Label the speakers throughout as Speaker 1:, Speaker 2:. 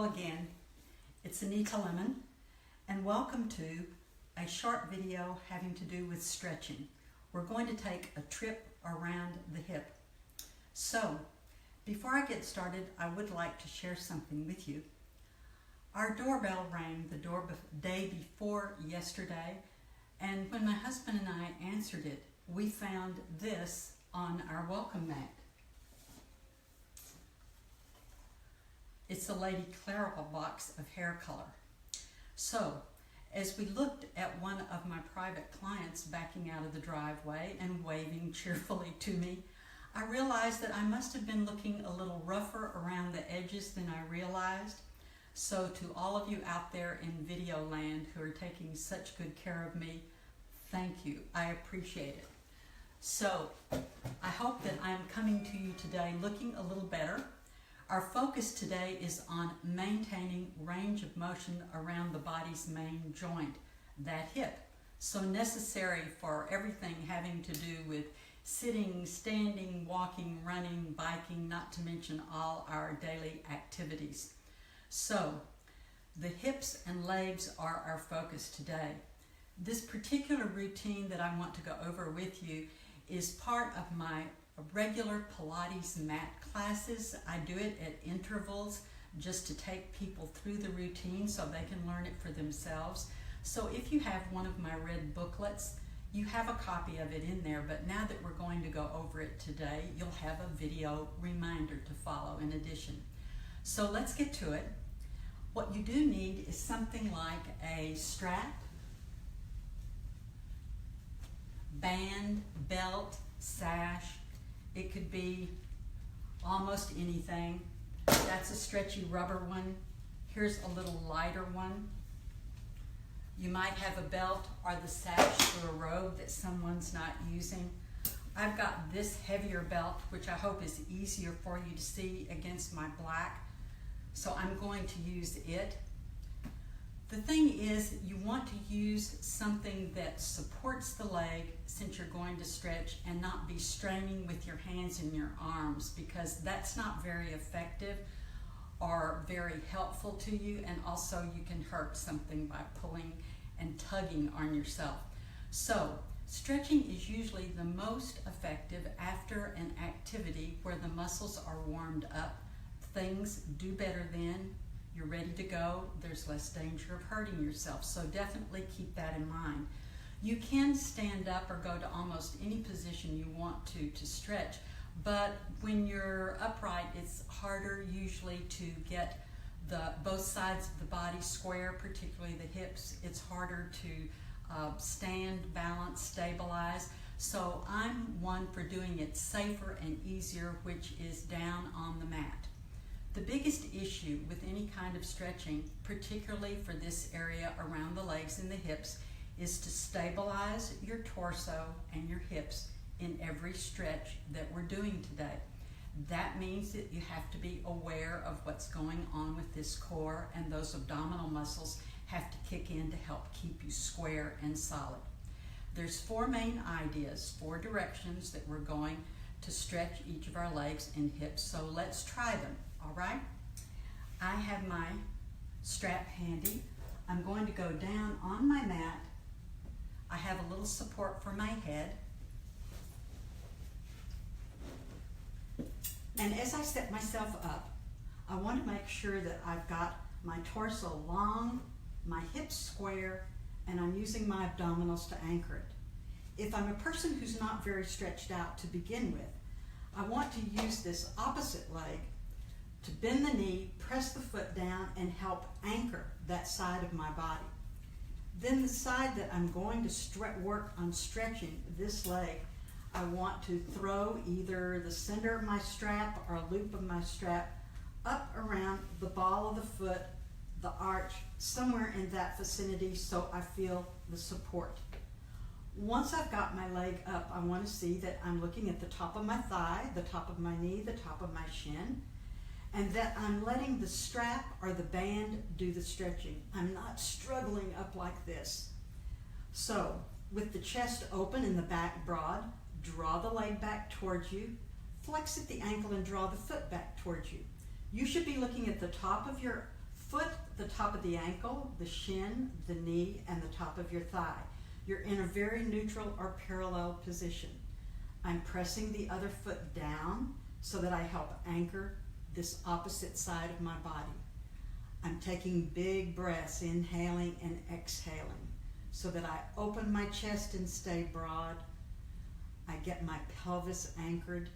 Speaker 1: Hello again, it's Anita and welcome to a short video having to do with stretching. We're going to take a trip around the hip. So, before I get started, I would like to share something with you. Our doorbell rang the day before yesterday, and when my husband and I answered it, we found this on our welcome mat. It's a Lady Clerical box of hair color. So, as we looked at one of my private clients backing out of the driveway and waving cheerfully to me, I realized that I must have been looking a little rougher around the edges than I realized. So to all of you out there in video land who are taking such good care of me, thank you. I appreciate it. So, I hope that I am coming to you today looking a little better. Our focus today is on maintaining range of motion around the body's main joint, that hip, so necessary for everything having to do with sitting, standing, walking, running, biking, not to mention all our daily activities. So, the hips and legs are our focus today. This particular routine that I want to go over with you is part of my regular Pilates mat classes. I do it at intervals just to take people through the routine so they can learn it for themselves. So if you have one of my red booklets, you have a copy of it in there, but now that we're going to go over it today, you'll have a video reminder to follow in addition. So let's get to it. What you do need is something like a strap, band, belt, sash. It could be almost anything. That's a stretchy rubber one. Here's a little lighter one. You might have a belt or the sash or a robe that someone's not using. I've got this heavier belt, which I hope is easier for you to see against my black. So I'm going to use it. The thing is, you want to use something that supports the leg since you're going to stretch and not be straining with your hands and your arms, because that's not very effective or very helpful to you, and also you can hurt something by pulling and tugging on yourself. So, stretching is usually the most effective after an activity where the muscles are warmed up. Things do better then. You're ready to go, there's less danger of hurting yourself, so definitely keep that in mind. You can stand up or go to almost any position you want to stretch, but when you're upright, it's harder usually to get both sides of the body square, particularly the hips. It's harder to stand, balance, stabilize. So I'm one for doing it safer and easier, which is down on the mat. The biggest issue with any kind of stretching, particularly for this area around the legs and the hips, is to stabilize your torso and your hips in every stretch that we're doing today. That means that you have to be aware of what's going on with this core, and those abdominal muscles have to kick in to help keep you square and solid. There's 4 main ideas, 4 directions that we're going to stretch each of our legs and hips, so let's try them. All right, I have my strap handy. I'm going to go down on my mat. I have a little support for my head. And as I set myself up, I want to make sure that I've got my torso long, my hips square, and I'm using my abdominals to anchor it. If I'm a person who's not very stretched out to begin with, I want to use this opposite leg to bend the knee, press the foot down, and help anchor that side of my body. Then the side that I'm going to work on stretching, this leg, I want to throw either the center of my strap or a loop of my strap up around the ball of the foot, the arch, somewhere in that vicinity so I feel the support. Once I've got my leg up, I want to see that I'm looking at the top of my thigh, the top of my knee, the top of my shin, and that I'm letting the strap or the band do the stretching. I'm not struggling up like this. So, with the chest open and the back broad, draw the leg back towards you, flex at the ankle and draw the foot back towards you. You should be looking at the top of your foot, the top of the ankle, the shin, the knee, and the top of your thigh. You're in a very neutral or parallel position. I'm pressing the other foot down so that I help anchor this opposite side of my body. I'm taking big breaths, inhaling and exhaling, so that I open my chest and stay broad. I get my pelvis anchored,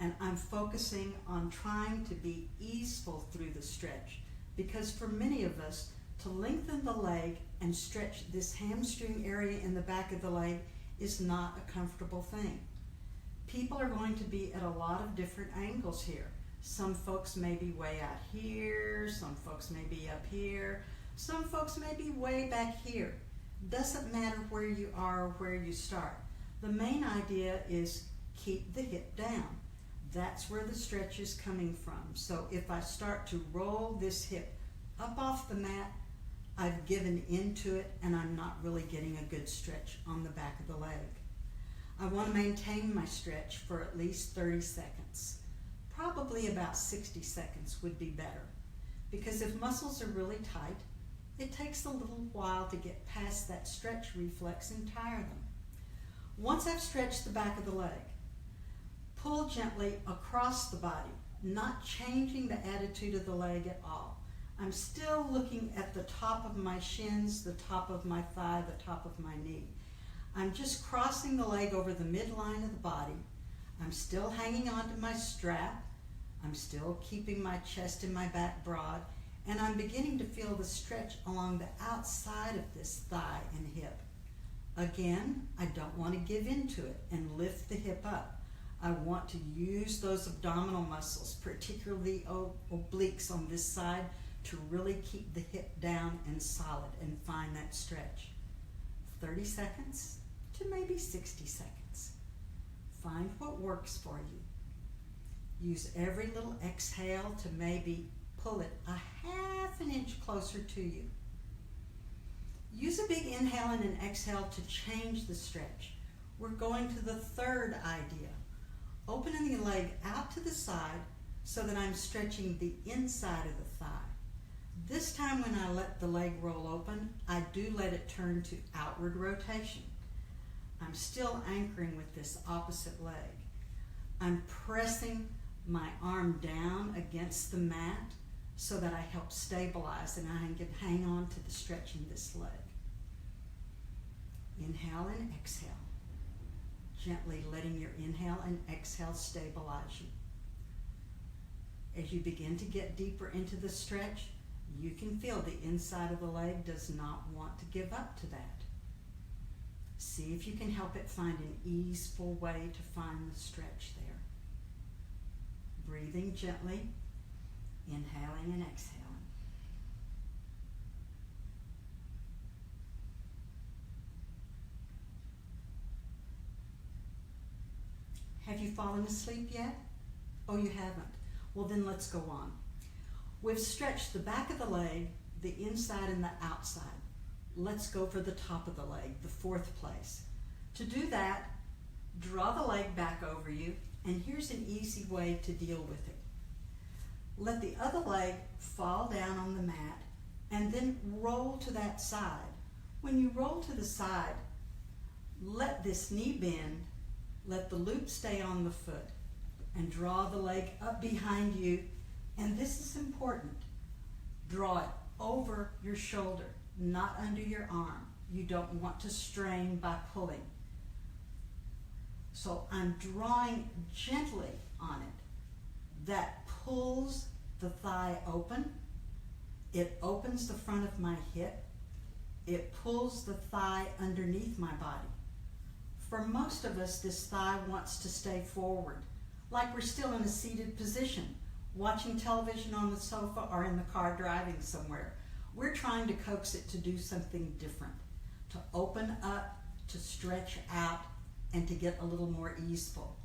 Speaker 1: and I'm focusing on trying to be easeful through the stretch, because for many of us, to lengthen the leg and stretch this hamstring area in the back of the leg is not a comfortable thing. People are going to be at a lot of different angles here. Some folks may be way out here, some folks may be up here, some folks may be way back here. Doesn't matter where you are or where you start. The main idea is keep the hip down. That's where the stretch is coming from. So if I start to roll this hip up off the mat, I've given into it and I'm not really getting a good stretch on the back of the leg. I want to maintain my stretch for at least 30 seconds. Probably about 60 seconds would be better, because if muscles are really tight, it takes a little while to get past that stretch reflex and tire them. Once I've stretched the back of the leg, pull gently across the body, not changing the attitude of the leg at all. I'm still looking at the top of my shins, the top of my thigh, the top of my knee. I'm just crossing the leg over the midline of the body. I'm still hanging onto my strap. I'm still keeping my chest and my back broad, and I'm beginning to feel the stretch along the outside of this thigh and hip. Again, I don't want to give into it and lift the hip up. I want to use those abdominal muscles, particularly obliques on this side, to really keep the hip down and solid and find that stretch. 30 seconds to maybe 60 seconds. Find what works for you. Use every little exhale to maybe pull it a half an inch closer to you. Use a big inhale and an exhale to change the stretch. We're going to the third idea. Opening the leg out to the side so that I'm stretching the inside of the thigh. This time when I let the leg roll open, I do let it turn to outward rotation. I'm still anchoring with this opposite leg. I'm pressing my arm down against the mat so that I help stabilize and I can hang on to the stretch in this leg. Inhale and exhale. Gently letting your inhale and exhale stabilize you. As you begin to get deeper into the stretch, you can feel the inside of the leg does not want to give up to that. See if you can help it find an easeful way to find the stretch there. Breathing gently, inhaling and exhaling. Have you fallen asleep yet? Oh, you haven't? Well, then let's go on. We've stretched the back of the leg, the inside and the outside. Let's go for the top of the leg, the fourth place. To do that, draw the leg back over you, and here's an easy way to deal with it. Let the other leg fall down on the mat, and then roll to that side. When you roll to the side, let this knee bend, let the loop stay on the foot, and draw the leg up behind you. And this is important. Draw it over your shoulder, not under your arm. You don't want to strain by pulling. So I'm drawing gently on it. That pulls the thigh open. It opens the front of my hip. It pulls the thigh underneath my body. For most of us, this thigh wants to stay forward, like we're still in a seated position, watching television on the sofa or in the car driving somewhere. We're trying to coax it to do something different, to open up, to stretch out, and to get a little more easeful.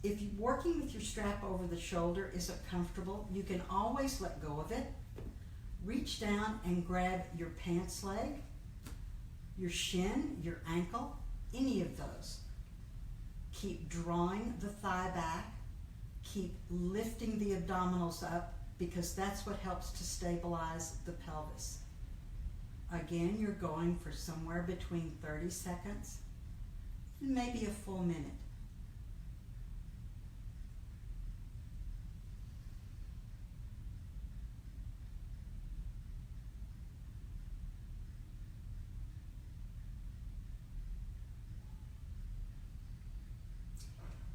Speaker 1: If working with your strap over the shoulder isn't comfortable, you can always let go of it. Reach down and grab your pants leg, your shin, your ankle, any of those. Keep drawing the thigh back. Keep lifting the abdominals up, because that's what helps to stabilize the pelvis. Again, you're going for somewhere between 30 seconds and maybe a full minute.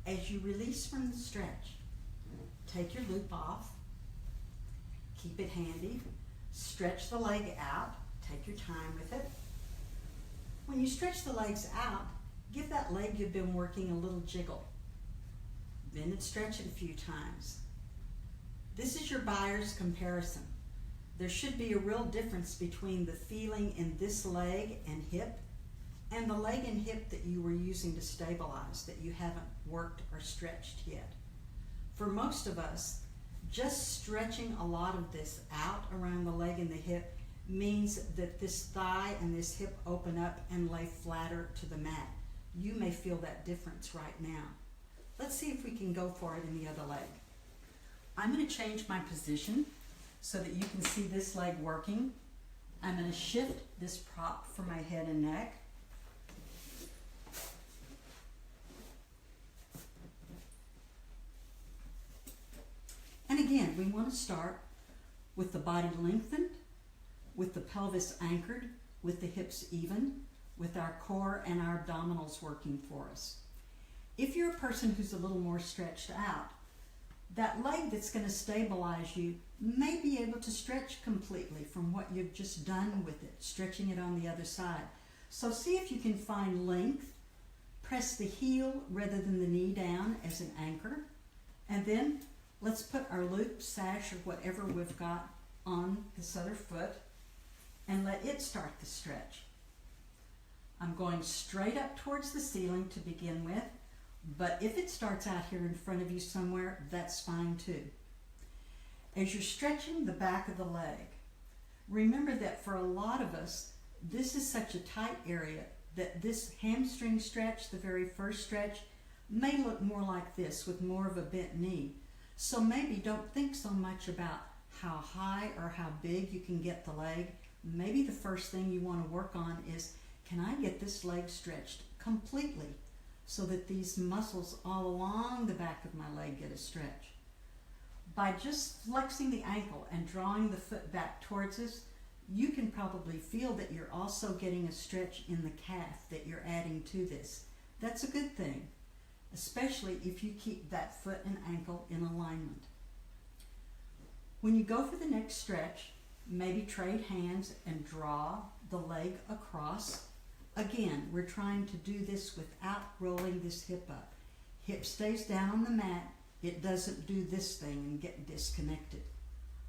Speaker 1: As you release from the stretch, take your loop off, keep it handy, stretch the leg out, take your time with it. When you stretch the legs out, give that leg you've been working a little jiggle. Bend and stretch it a few times. This is your buyer's comparison. There should be a real difference between the feeling in this leg and hip and the leg and hip that you were using to stabilize that you haven't worked or stretched yet. For most of us, just stretching a lot of this out around the leg and the hip means that this thigh and this hip open up and lay flatter to the mat. You may feel that difference right now. Let's see if we can go for it in the other leg. I'm going to change my position so that you can see this leg working. I'm going to shift this prop for my head and neck. And again, we want to start with the body lengthened, with the pelvis anchored, with the hips even, with our core and our abdominals working for us. If you're a person who's a little more stretched out, that leg that's going to stabilize you may be able to stretch completely from what you've just done with it, stretching it on the other side. So see if you can find length. Press the heel rather than the knee down as an anchor, and then let's put our loop, sash, or whatever we've got on this other foot and let it start the stretch. I'm going straight up towards the ceiling to begin with, but if it starts out here in front of you somewhere, that's fine too. As you're stretching the back of the leg, remember that for a lot of us, this is such a tight area that this hamstring stretch, the very first stretch, may look more like this with more of a bent knee. So maybe don't think so much about how high or how big you can get the leg. Maybe the first thing you want to work on is, can I get this leg stretched completely so that these muscles all along the back of my leg get a stretch? By just flexing the ankle and drawing the foot back towards us, you can probably feel that you're also getting a stretch in the calf that you're adding to this. That's a good thing, especially if you keep that foot and ankle in alignment. When you go for the next stretch, maybe trade hands and draw the leg across. Again, we're trying to do this without rolling this hip up. Hip stays down on the mat. It doesn't do this thing and get disconnected.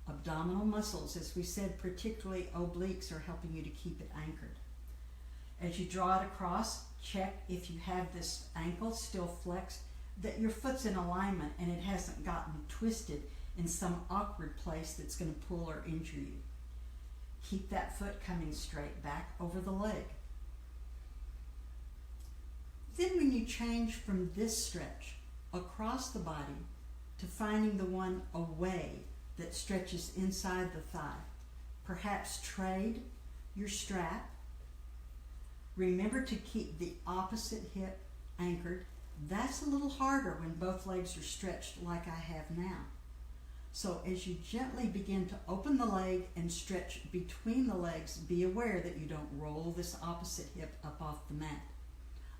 Speaker 1: Abdominal muscles, as we said, particularly obliques, are helping you to keep it anchored. As you draw it across, check if you have this ankle still flexed, that your foot's in alignment and it hasn't gotten twisted in some awkward place that's going to pull or injure you. Keep that foot coming straight back over the leg. Then when you change from this stretch across the body to finding the one away that stretches inside the thigh, perhaps trade your strap. Remember to keep the opposite hip anchored. That's a little harder when both legs are stretched like I have now. So as you gently begin to open the leg and stretch between the legs, be aware that you don't roll this opposite hip up off the mat.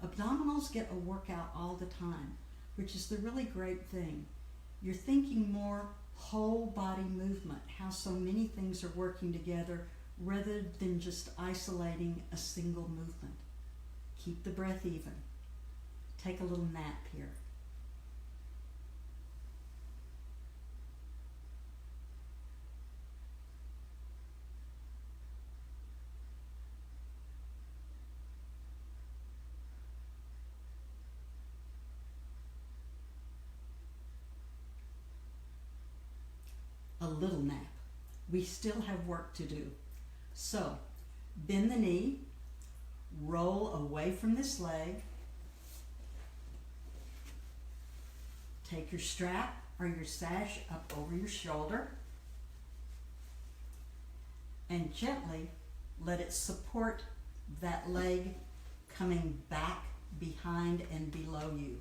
Speaker 1: Abdominals get a workout all the time, which is the really great thing. You're thinking more whole body movement, how so many things are working together rather than just isolating a single movement. Keep the breath even. Take a little nap here. A little nap. We still have work to do. So, bend the knee, roll away from this leg, take your strap or your sash up over your shoulder, and gently let it support that leg coming back behind and below you.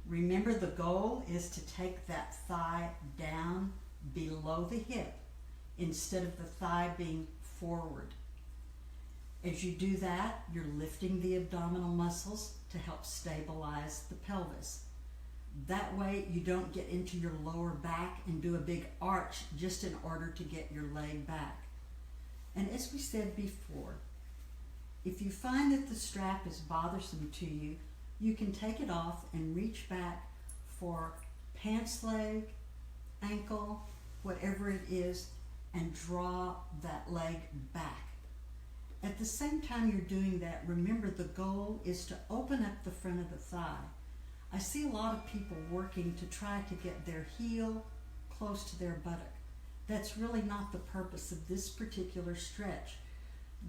Speaker 1: Remember, the goal is to take that thigh down below the hip instead of the thigh being forward. As you do that, you're lifting the abdominal muscles to help stabilize the pelvis. That way you don't get into your lower back and do a big arch just in order to get your leg back. And as we said before, if you find that the strap is bothersome to you, you can take it off and reach back for pants leg, ankle, whatever it is, and draw that leg back. At the same time you're doing that, remember the goal is to open up the front of the thigh. I see a lot of people working to try to get their heel close to their buttock. That's really not the purpose of this particular stretch.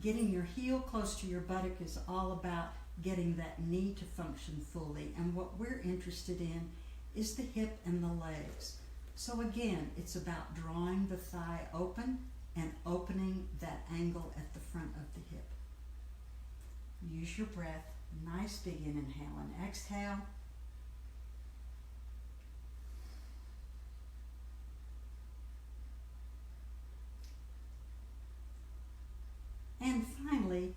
Speaker 1: Getting your heel close to your buttock is all about getting that knee to function fully, and what we're interested in is the hip and the legs. So again, it's about drawing the thigh open and opening that angle at the front of the hip. Use your breath. Nice big inhale and exhale. And finally,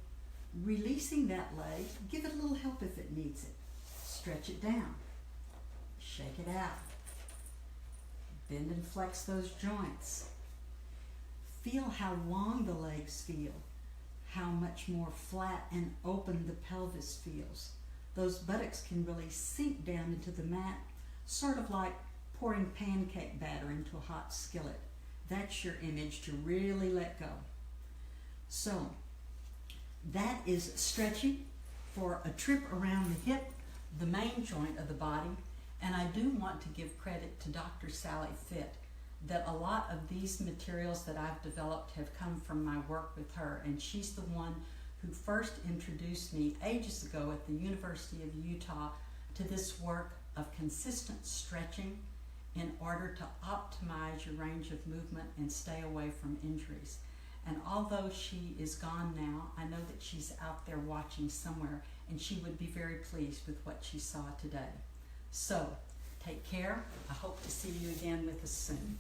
Speaker 1: releasing that leg, give it a little help if it needs it. Stretch it down. Shake it out. Bend and flex those joints. Feel how long the legs feel, how much more flat and open the pelvis feels. Those buttocks can really sink down into the mat, sort of like pouring pancake batter into a hot skillet. That's your image to really let go. So, that is stretching for a trip around the hip, the main joint of the body. And I do want to give credit to Dr. Sally Fitt, that a lot of these materials that I've developed have come from my work with her, and she's the one who first introduced me ages ago at the University of Utah to this work of consistent stretching in order to optimize your range of movement and stay away from injuries. And although she is gone now, I know that she's out there watching somewhere, and she would be very pleased with what she saw today. So, take care. I hope to see you again with us soon.